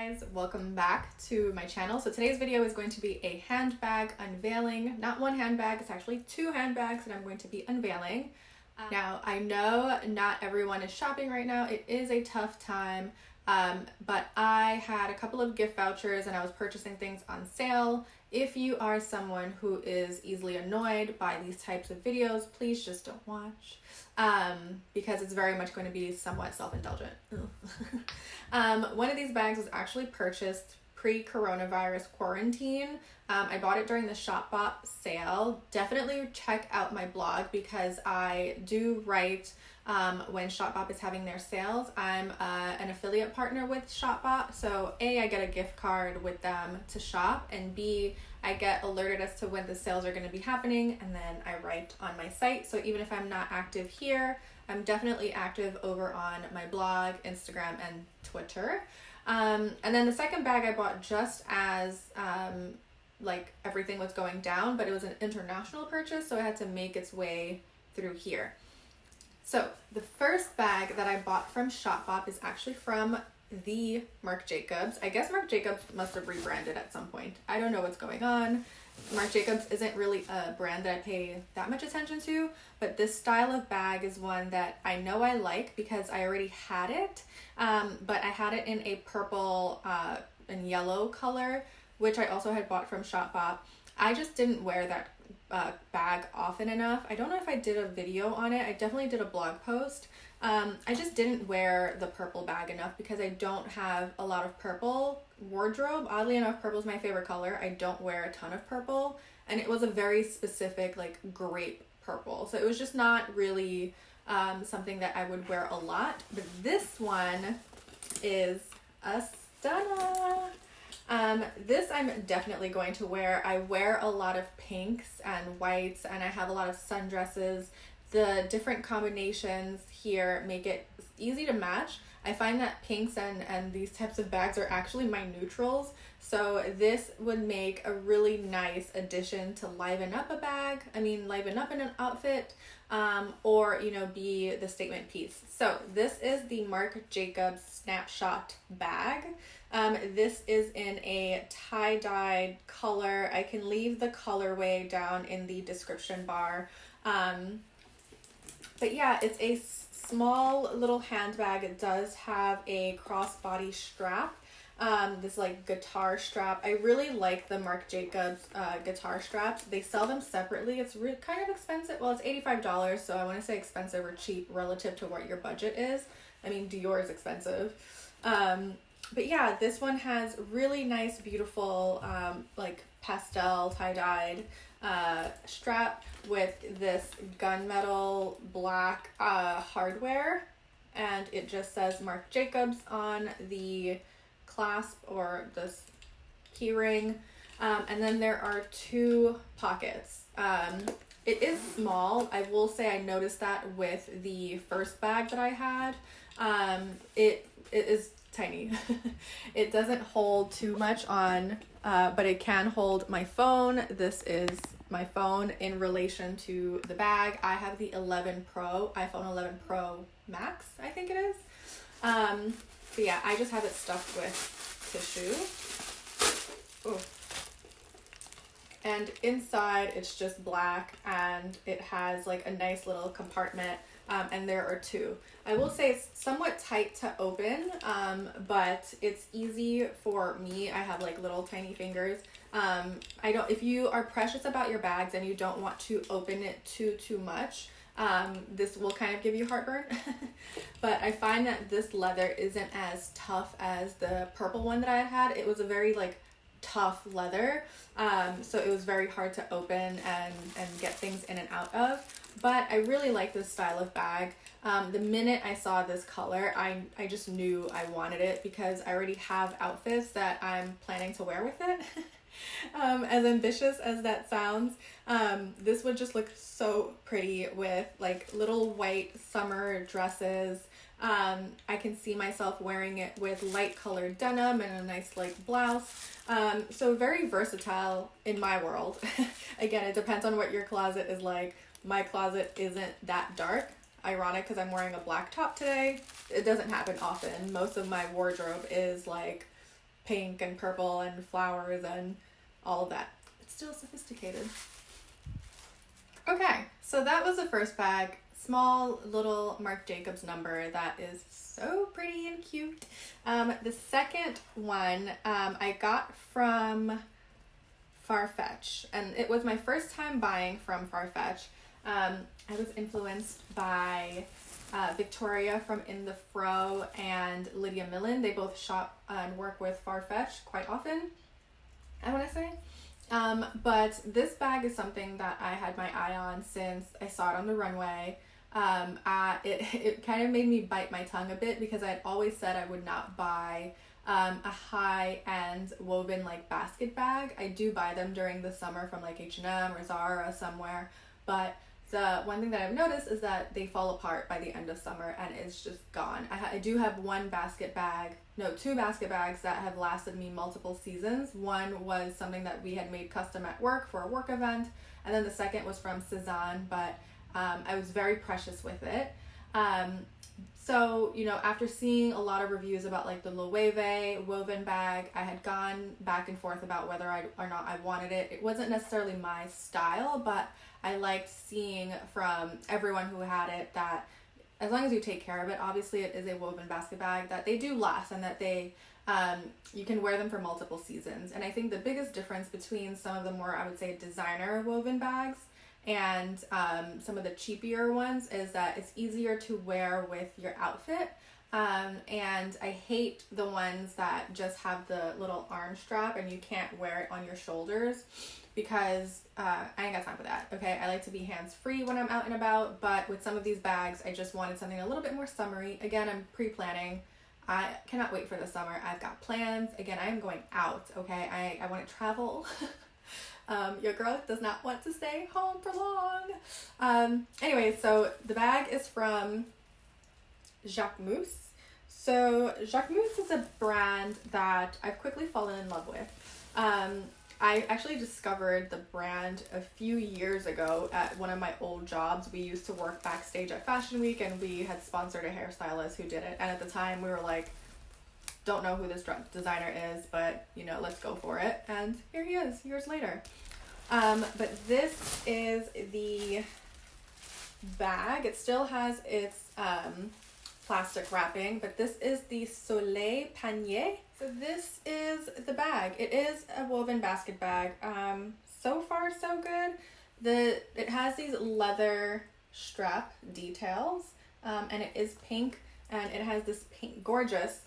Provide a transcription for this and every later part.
guys, welcome back to my channel. So today's video is going to be a handbag unveiling. Not one handbag, it's actually two handbags that I'm going to be unveiling. Now, I know not everyone is shopping right now. It is a tough time, but I had a couple of gift vouchers and I was purchasing things on sale. If you are someone who is easily annoyed by these types of videos, please just don't watch, because it's very much going to be somewhat self-indulgent. One of these bags was actually purchased pre-coronavirus quarantine. I bought it during the ShopBop sale. Definitely check out my blog because I do write when ShopBop is having their sales. I'm an affiliate partner with ShopBop, so A, I get a gift card with them to shop, and B, I get alerted as to when the sales are going to be happening, and then I write on my site. So even if I'm not active here, I'm definitely active over on my blog, Instagram, and Twitter. And then the second bag I bought just as like everything was going down, but it was an international purchase, so it had to make its way through here. So the first bag that I bought from ShopBop is actually from the Marc Jacobs. I guess Marc Jacobs must have rebranded at some point. I don't know what's going on. Marc Jacobs isn't really a brand that I pay that much attention to, but this style of bag is one that I know I like because I already had it, but I had it in a purple and yellow color, which I also had bought from ShopBop. I just didn't wear that bag often enough. I don't know if I did a video on it. I definitely did a blog post. I just didn't wear the purple bag enough because I don't have a lot of purple wardrobe. Oddly enough, purple is my favorite color. I don't wear a ton of purple, and it was a very specific like grape purple, so it was just not really something that I would wear a lot. But this one is a stunner. This I'm definitely going to wear. I wear a lot of pinks and whites, and I have a lot of sundresses. The different combinations here make it easy to match. I find that pinks and these types of bags are actually my neutrals, so this would make a really nice addition to liven up a bag. I mean, liven up in an outfit, or, you know, be the statement piece. So this is the Marc Jacobs Snapshot bag. This is in a tie-dyed color. I can leave the colorway down in the description bar. But yeah, it's a small little handbag. It does have a crossbody strap, this like guitar strap. I really like the Marc Jacobs guitar straps. They sell them separately. It's kind of expensive. Well, it's $85, so I want to say expensive or cheap relative to what your budget is. I mean, Dior is expensive. But yeah, this one has really nice, beautiful, like pastel tie-dyed strap with this gunmetal black hardware, and it just says Marc Jacobs on the clasp or this key ring, and then there are two pockets. It is small. I will say I noticed that with the first bag that I had. It is tiny. It doesn't hold too much on, but it can hold my phone. This is my phone in relation to the bag. I have the iPhone 11 Pro Max, I think it is. But yeah, I just have it stuffed with tissue. Ooh. And inside it's just black, and it has like a nice little compartment. And there are two. I will say it's somewhat tight to open, but it's easy for me. I have like little tiny fingers. If you are precious about your bags and you don't want to open it too much, this will kind of give you heartburn. But I find that this leather isn't as tough as the purple one that I had. It was a very like tough leather, so it was very hard to open and get things in and out of. But I really like this style of bag. The minute I saw this color, I just knew I wanted it because I already have outfits that I'm planning to wear with it. As ambitious as that sounds, this would just look so pretty with like little white summer dresses. I can see myself wearing it with light colored denim and a nice like blouse. So very versatile in my world. Again, it depends on what your closet is like. My closet isn't that dark. Ironic because I'm wearing a black top today. It doesn't happen often. Most of my wardrobe is like pink and purple and flowers and all of that. It's still sophisticated. Okay, so that was the first bag. Small little Marc Jacobs number that is so pretty and cute. The second one I got from Farfetch, and it was my first time buying from Farfetch. I was influenced by Victoria from In the Fro and Lydia Millen. They both shop and work with Farfetch quite often, I want to say. But this bag is something that I had my eye on since I saw it on the runway. It kind of made me bite my tongue a bit because I'd always said I would not buy a high-end woven like basket bag. I do buy them during the summer from like H&M or Zara somewhere, but the one thing that I've noticed is that they fall apart by the end of summer and it's just gone. I do have two basket bags that have lasted me multiple seasons. One was something that we had made custom at work for a work event, and then the second was from Cezanne, but I was very precious with it. So, you know, after seeing a lot of reviews about like the Loewe woven bag, I had gone back and forth about whether or not I wanted it. It wasn't necessarily my style, but I liked seeing from everyone who had it that as long as you take care of it, obviously it is a woven basket bag, that they do last and that they you can wear them for multiple seasons. And I think the biggest difference between some of the more, I would say, designer woven bags and some of the cheaper ones is that it's easier to wear with your outfit. And I hate the ones that just have the little arm strap and you can't wear it on your shoulders, because I ain't got time for that, okay? I like to be hands-free when I'm out and about, but with some of these bags, I just wanted something a little bit more summery. Again, I'm pre-planning. I cannot wait for the summer. I've got plans. Again, I am going out, okay? I want to travel. Your girl does not want to stay home for long. Anyway, so the bag is from Jacquemus. So Jacquemus is a brand that I've quickly fallen in love with. I actually discovered the brand a few years ago at one of my old jobs. We used to work backstage at Fashion Week and we had sponsored a hairstylist who did it. And at the time we were like, don't know who this designer is, but you know, let's go for it. And here he is, years later. But this is the bag. It still has its plastic wrapping, but this is the Soleil Panier. So this is the bag. It is a woven basket bag. So far so good. It has these leather strap details, and it is pink, and it has this pink, gorgeous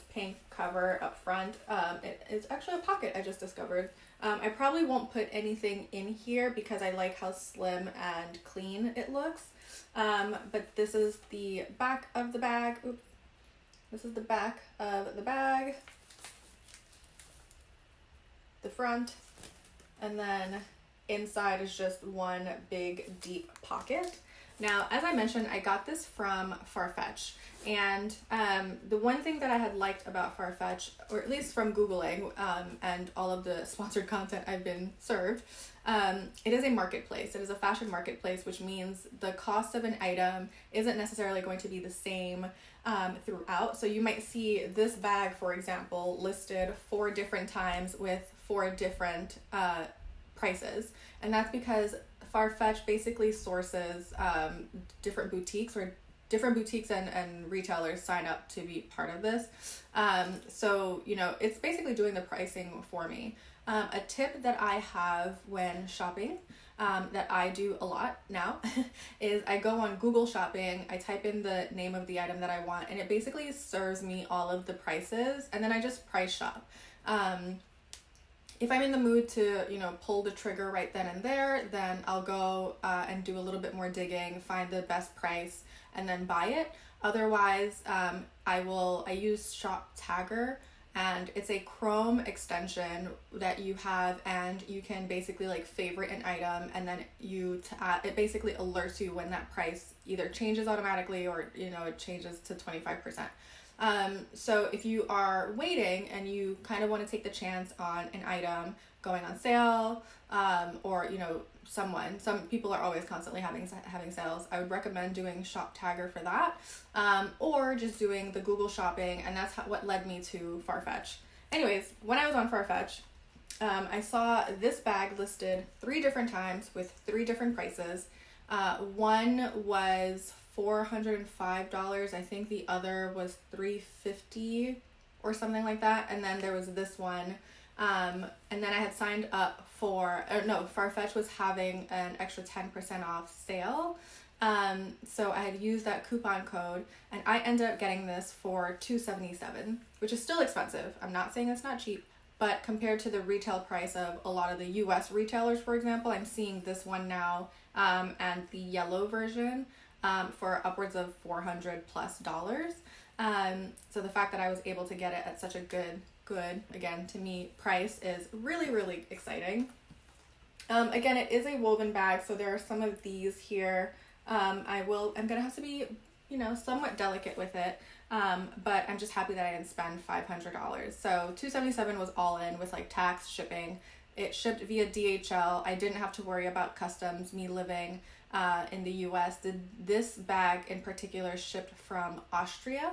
pink cover up front. It is actually a pocket, I just discovered. I probably won't put anything in here because I like how slim and clean it looks. But this is the back of the bag. Oops. This is the back of the bag, the front, and then inside is just one big deep pocket. Now, as I mentioned, I got this from Farfetch, and the one thing that I had liked about Farfetch, or at least from Googling and all of the sponsored content I've been served, it is a marketplace. It is a fashion marketplace, which means the cost of an item isn't necessarily going to be the same throughout. So you might see this bag, for example, listed 4 different times with 4 different prices, and that's because Farfetch basically sources different boutiques, or different boutiques and retailers sign up to be part of this. So, you know, it's basically doing the pricing for me. A tip that I have when shopping, that I do a lot now, is I go on Google Shopping, I type in the name of the item that I want, and it basically serves me all of the prices, and then I just price shop. If I'm in the mood to, you know, pull the trigger right then and there, then I'll go and do a little bit more digging, find the best price, and then buy it. Otherwise, I use Shop Tagger, and it's a Chrome extension that you have, and you can basically like favorite an item, and then it basically alerts you when that price either changes automatically or, you know, it changes to 25%. So if you are waiting and you kind of want to take the chance on an item going on sale, or, you know, some people are always constantly having sales, I would recommend doing Shop Tagger for that, or just doing the Google shopping, and that's what led me to Farfetch. Anyways, when I was on Farfetch, I saw this bag listed 3 different times with 3 different prices. One was $405. I think the other was $350 or something like that. And then there was this one. And then I had signed up for, Farfetch was having an extra 10% off sale. So I had used that coupon code and I ended up getting this for $277, which is still expensive. I'm not saying it's not cheap, but compared to the retail price of a lot of the US retailers, for example, I'm seeing this one now, and the yellow version, for upwards of $400 plus. So the fact that I was able to get it at such a good, again, to me, price is really, really exciting. Again, it is a woven bag, so there are some of these here. I'm gonna have to be, somewhat delicate with it. But I'm just happy that I didn't spend $500. So $277 was all in with like tax, shipping. It shipped via DHL. I didn't have to worry about customs, me living in the US. This bag in particular shipped from Austria.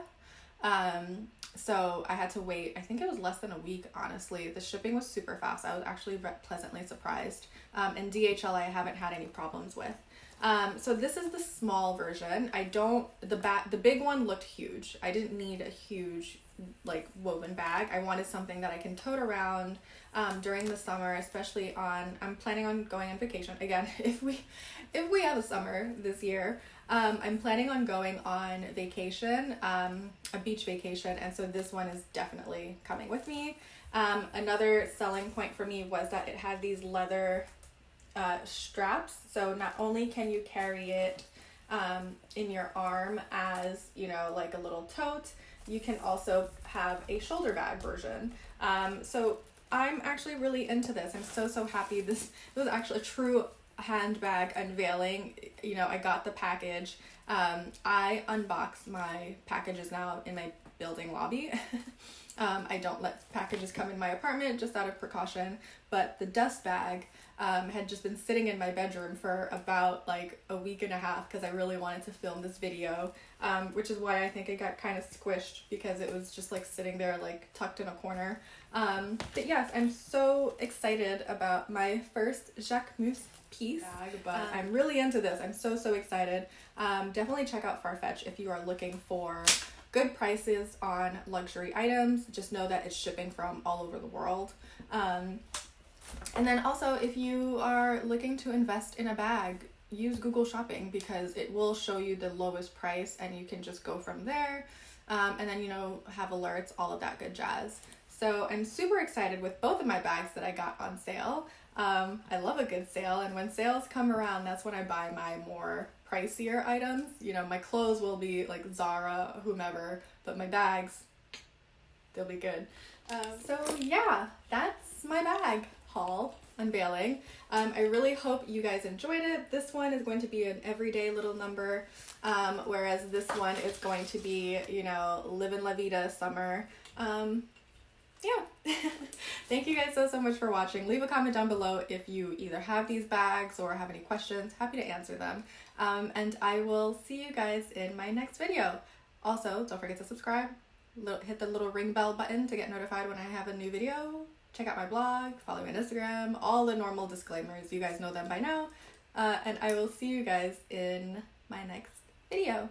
So I had to wait, I think it was less than a week, honestly. The shipping was super fast. I was actually pleasantly surprised. And DHL I haven't had any problems with. So this is the small version. The big one looked huge. I didn't need a huge like woven bag. I wanted something that I can tote around during the summer, especially I'm planning on going on vacation again. If we have a summer this year, I'm planning on going on vacation, a beach vacation. And so this one is definitely coming with me. Another selling point for me was that it had these leather straps, so not only can you carry it in your arm as like a little tote, you can also have a shoulder bag version. So I'm actually really into this. I'm so happy. This was actually a true handbag unveiling. I got the package. I unbox my packages now in my building lobby. I don't let packages come in my apartment just out of precaution, but the dust bag had just been sitting in my bedroom for about like a week and a half because I really wanted to film this video, which is why I think it got kind of squished because it was just like sitting there like tucked in a corner. But yes, I'm so excited about my first Jacquemus piece bag, but I'm really into this. I'm so excited. Definitely check out Farfetch if you are looking for good prices on luxury items. Just know that it's shipping from all over the world. And then also, if you are looking to invest in a bag, use Google Shopping because it will show you the lowest price and you can just go from there. And then, have alerts, all of that good jazz. So I'm super excited with both of my bags that I got on sale. I love a good sale, and when sales come around, that's when I buy my more pricier items. My clothes will be like Zara, whomever, but my bags, they'll be good. So yeah, that's my bag haul unveiling. I really hope you guys enjoyed it. This one is going to be an everyday little number, whereas this one is going to be, livin' la vida summer. Yeah. Thank you guys so much for watching. Leave a comment down below if you either have these bags or have any questions. Happy to answer them. And I will see you guys in my next video. Also, don't forget to subscribe. Hit the little ring bell button to get notified when I have a new video. Check out my blog, follow me on Instagram, all the normal disclaimers. You guys know them by now. And I will see you guys in my next video.